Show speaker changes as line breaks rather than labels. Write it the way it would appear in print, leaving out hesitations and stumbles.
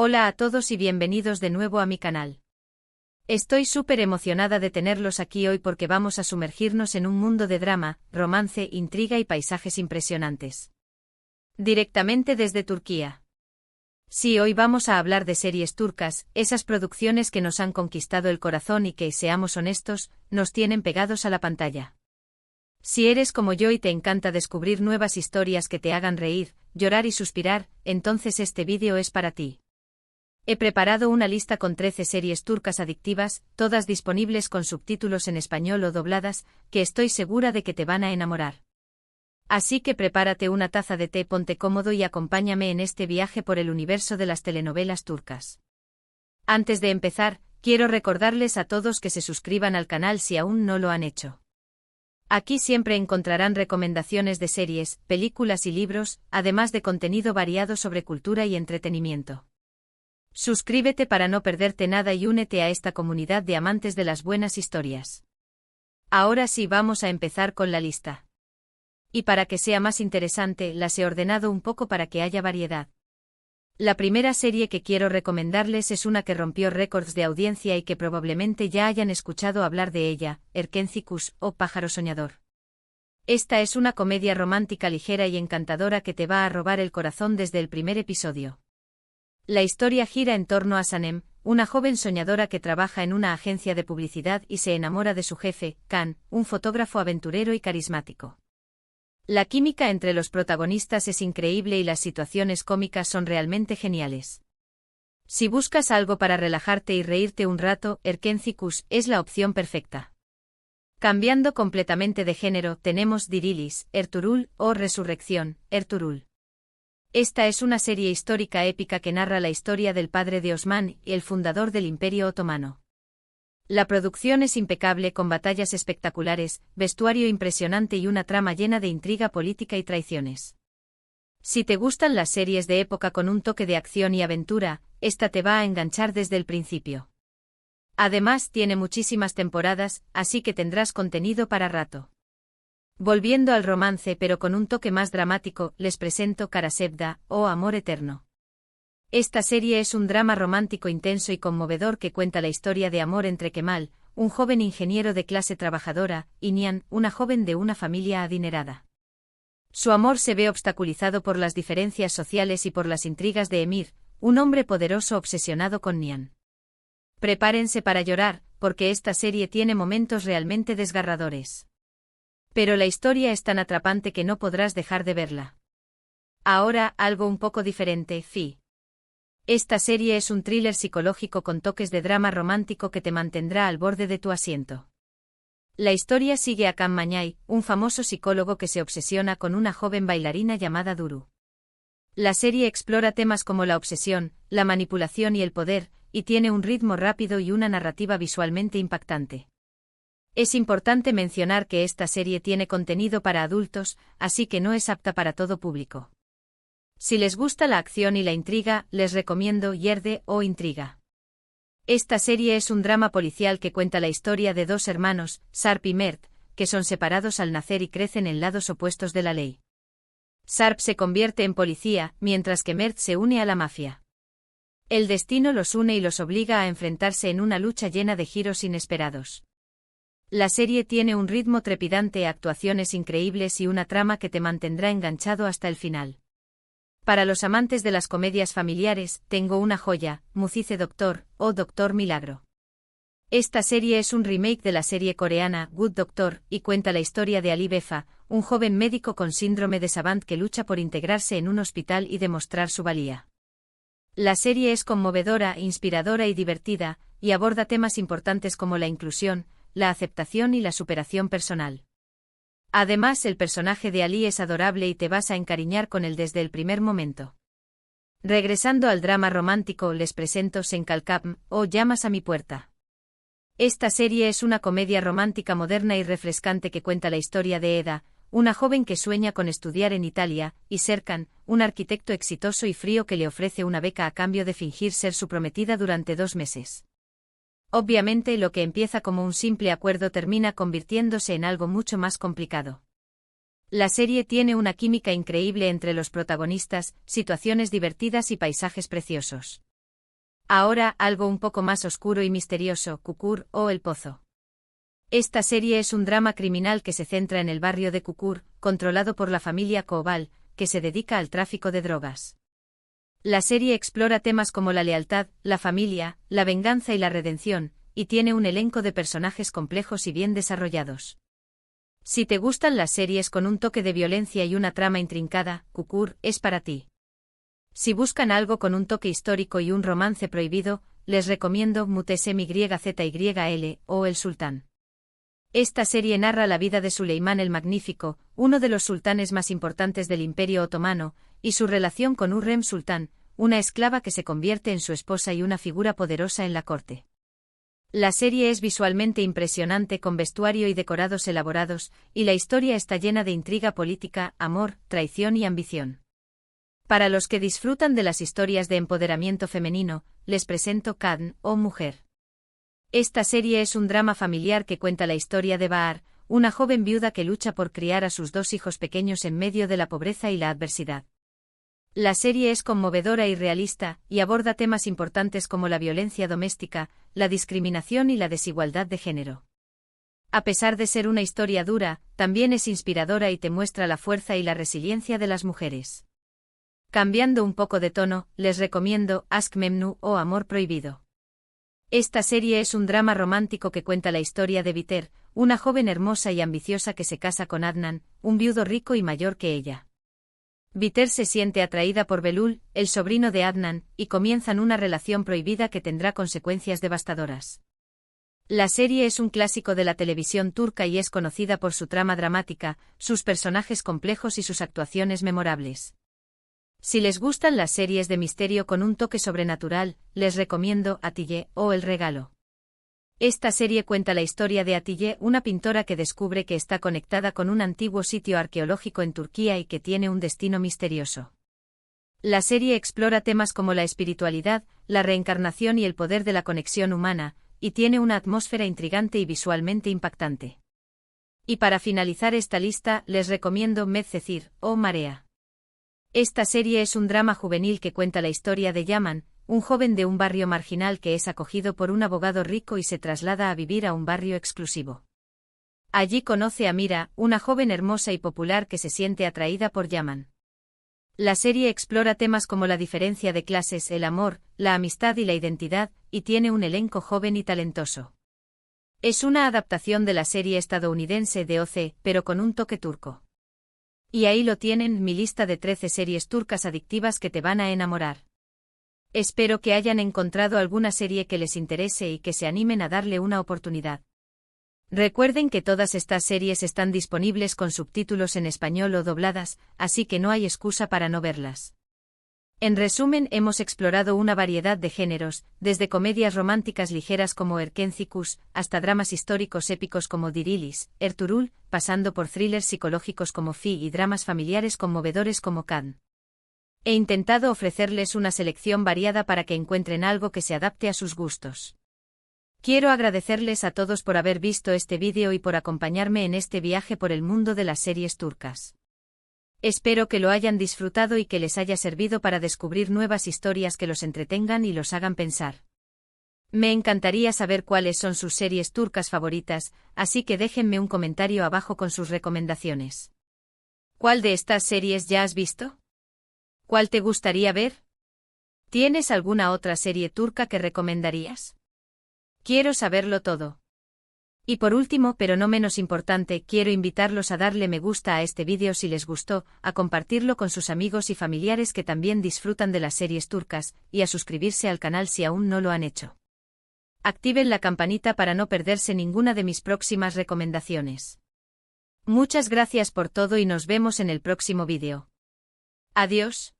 Hola a todos y bienvenidos de nuevo a mi canal. Estoy súper emocionada de tenerlos aquí hoy porque vamos a sumergirnos en un mundo de drama, romance, intriga y paisajes impresionantes. Directamente desde Turquía. Sí, hoy vamos a hablar de series turcas, esas producciones que nos han conquistado el corazón y que, seamos honestos, nos tienen pegados a la pantalla. Si eres como yo y te encanta descubrir nuevas historias que te hagan reír, llorar y suspirar, entonces este vídeo es para ti. He preparado una lista con 13 series turcas adictivas, todas disponibles con subtítulos en español o dobladas, que estoy segura de que te van a enamorar. Así que prepárate una taza de té, ponte cómodo y acompáñame en este viaje por el universo de las telenovelas turcas. Antes de empezar, quiero recordarles a todos que se suscriban al canal si aún no lo han hecho. Aquí siempre encontrarán recomendaciones de series, películas y libros, además de contenido variado sobre cultura y entretenimiento. Suscríbete para no perderte nada y únete a esta comunidad de amantes de las buenas historias. Ahora sí vamos a empezar con la lista. Y para que sea más interesante, las he ordenado un poco para que haya variedad. La primera serie que quiero recomendarles es una que rompió récords de audiencia y que probablemente ya hayan escuchado hablar de ella, Erkenci Kuş o Pájaro Soñador. Esta es una comedia romántica ligera y encantadora que te va a robar el corazón desde el primer episodio. La historia gira en torno a Sanem, una joven soñadora que trabaja en una agencia de publicidad y se enamora de su jefe, Can, un fotógrafo aventurero y carismático. La química entre los protagonistas es increíble y las situaciones cómicas son realmente geniales. Si buscas algo para relajarte y reírte un rato, Erkenci Kuş es la opción perfecta. Cambiando completamente de género, tenemos Dirilis, Ertuğrul o Resurrección, Ertuğrul. Esta es una serie histórica épica que narra la historia del padre de Osman, el fundador del Imperio Otomano. La producción es impecable con batallas espectaculares, vestuario impresionante y una trama llena de intriga política y traiciones. Si te gustan las series de época con un toque de acción y aventura, esta te va a enganchar desde el principio. Además, tiene muchísimas temporadas, así que tendrás contenido para rato. Volviendo al romance pero con un toque más dramático, les presento Kara Sevda, o Amor Eterno. Esta serie es un drama romántico intenso y conmovedor que cuenta la historia de amor entre Kemal, un joven ingeniero de clase trabajadora, y Nihan, una joven de una familia adinerada. Su amor se ve obstaculizado por las diferencias sociales y por las intrigas de Emir, un hombre poderoso obsesionado con Nihan. Prepárense para llorar, porque esta serie tiene momentos realmente desgarradores. Pero la historia es tan atrapante que no podrás dejar de verla. Ahora, algo un poco diferente, Fi. Esta serie es un thriller psicológico con toques de drama romántico que te mantendrá al borde de tu asiento. La historia sigue a Can Mañay, un famoso psicólogo que se obsesiona con una joven bailarina llamada Duru. La serie explora temas como la obsesión, la manipulación y el poder, y tiene un ritmo rápido y una narrativa visualmente impactante. Es importante mencionar que esta serie tiene contenido para adultos, así que no es apta para todo público. Si les gusta la acción y la intriga, les recomiendo Yerde o Intriga. Esta serie es un drama policial que cuenta la historia de dos hermanos, Sarp y Mert, que son separados al nacer y crecen en lados opuestos de la ley. Sarp se convierte en policía, mientras que Mert se une a la mafia. El destino los une y los obliga a enfrentarse en una lucha llena de giros inesperados. La serie tiene un ritmo trepidante, actuaciones increíbles y una trama que te mantendrá enganchado hasta el final. Para los amantes de las comedias familiares, tengo una joya, Mucize Doctor, o Doctor Milagro. Esta serie es un remake de la serie coreana Good Doctor y cuenta la historia de Ali Befa, un joven médico con síndrome de Savant que lucha por integrarse en un hospital y demostrar su valía. La serie es conmovedora, inspiradora y divertida, y aborda temas importantes como la inclusión, la aceptación y la superación personal. Además, el personaje de Ali es adorable y te vas a encariñar con él desde el primer momento. Regresando al drama romántico, les presento Sen Kalkapm, o Llamas a mi puerta. Esta serie es una comedia romántica moderna y refrescante que cuenta la historia de Eda, una joven que sueña con estudiar en Italia, y Serkan, un arquitecto exitoso y frío que le ofrece una beca a cambio de fingir ser su prometida durante 2 meses. Obviamente, lo que empieza como un simple acuerdo termina convirtiéndose en algo mucho más complicado. La serie tiene una química increíble entre los protagonistas, situaciones divertidas y paisajes preciosos. Ahora, algo un poco más oscuro y misterioso, Kukur, o El Pozo. Esta serie es un drama criminal que se centra en el barrio de Kukur, controlado por la familia Koval, que se dedica al tráfico de drogas. La serie explora temas como la lealtad, la familia, la venganza y la redención, y tiene un elenco de personajes complejos y bien desarrollados. Si te gustan las series con un toque de violencia y una trama intrincada, Kukur es para ti. Si buscan algo con un toque histórico y un romance prohibido, les recomiendo Muhteşem Yzyl o El Sultán. Esta serie narra la vida de Suleimán el Magnífico, uno de los sultanes más importantes del Imperio Otomano, y su relación con Hürrem Sultán, una esclava que se convierte en su esposa y una figura poderosa en la corte. La serie es visualmente impresionante con vestuario y decorados elaborados, y la historia está llena de intriga política, amor, traición y ambición. Para los que disfrutan de las historias de empoderamiento femenino, les presento Kadın o Mujer. Esta serie es un drama familiar que cuenta la historia de Bahar, una joven viuda que lucha por criar a sus 2 hijos pequeños en medio de la pobreza y la adversidad. La serie es conmovedora y realista, y aborda temas importantes como la violencia doméstica, la discriminación y la desigualdad de género. A pesar de ser una historia dura, también es inspiradora y te muestra la fuerza y la resiliencia de las mujeres. Cambiando un poco de tono, les recomiendo Aşk Memnu o Amor Prohibido. Esta serie es un drama romántico que cuenta la historia de Biter, una joven hermosa y ambiciosa que se casa con Adnan, un viudo rico y mayor que ella. Biter se siente atraída por Belul, el sobrino de Adnan, y comienzan una relación prohibida que tendrá consecuencias devastadoras. La serie es un clásico de la televisión turca y es conocida por su trama dramática, sus personajes complejos y sus actuaciones memorables. Si les gustan las series de misterio con un toque sobrenatural, les recomiendo Atiye o El Regalo. Esta serie cuenta la historia de Atiye, una pintora que descubre que está conectada con un antiguo sitio arqueológico en Turquía y que tiene un destino misterioso. La serie explora temas como la espiritualidad, la reencarnación y el poder de la conexión humana, y tiene una atmósfera intrigante y visualmente impactante. Y para finalizar esta lista, les recomiendo Medcezir o Marea. Esta serie es un drama juvenil que cuenta la historia de Yaman, un joven de un barrio marginal que es acogido por un abogado rico y se traslada a vivir a un barrio exclusivo. Allí conoce a Mira, una joven hermosa y popular que se siente atraída por Yaman. La serie explora temas como la diferencia de clases, el amor, la amistad y la identidad, y tiene un elenco joven y talentoso. Es una adaptación de la serie estadounidense de OC, pero con un toque turco. Y ahí lo tienen, mi lista de 13 series turcas adictivas que te van a enamorar. Espero que hayan encontrado alguna serie que les interese y que se animen a darle una oportunidad. Recuerden que todas estas series están disponibles con subtítulos en español o dobladas, así que no hay excusa para no verlas. En resumen, hemos explorado una variedad de géneros, desde comedias románticas ligeras como Erkencikus, hasta dramas históricos épicos como Dirilis, Ertuğrul, pasando por thrillers psicológicos como Fi y dramas familiares conmovedores como Kadın. He intentado ofrecerles una selección variada para que encuentren algo que se adapte a sus gustos. Quiero agradecerles a todos por haber visto este vídeo y por acompañarme en este viaje por el mundo de las series turcas. Espero que lo hayan disfrutado y que les haya servido para descubrir nuevas historias que los entretengan y los hagan pensar. Me encantaría saber cuáles son sus series turcas favoritas, así que déjenme un comentario abajo con sus recomendaciones. ¿Cuál de estas series ya has visto? ¿Cuál te gustaría ver? ¿Tienes alguna otra serie turca que recomendarías? Quiero saberlo todo. Y por último, pero no menos importante, quiero invitarlos a darle me gusta a este vídeo si les gustó, a compartirlo con sus amigos y familiares que también disfrutan de las series turcas, y a suscribirse al canal si aún no lo han hecho. Activen la campanita para no perderse ninguna de mis próximas recomendaciones. Muchas gracias por todo y nos vemos en el próximo vídeo. Adiós.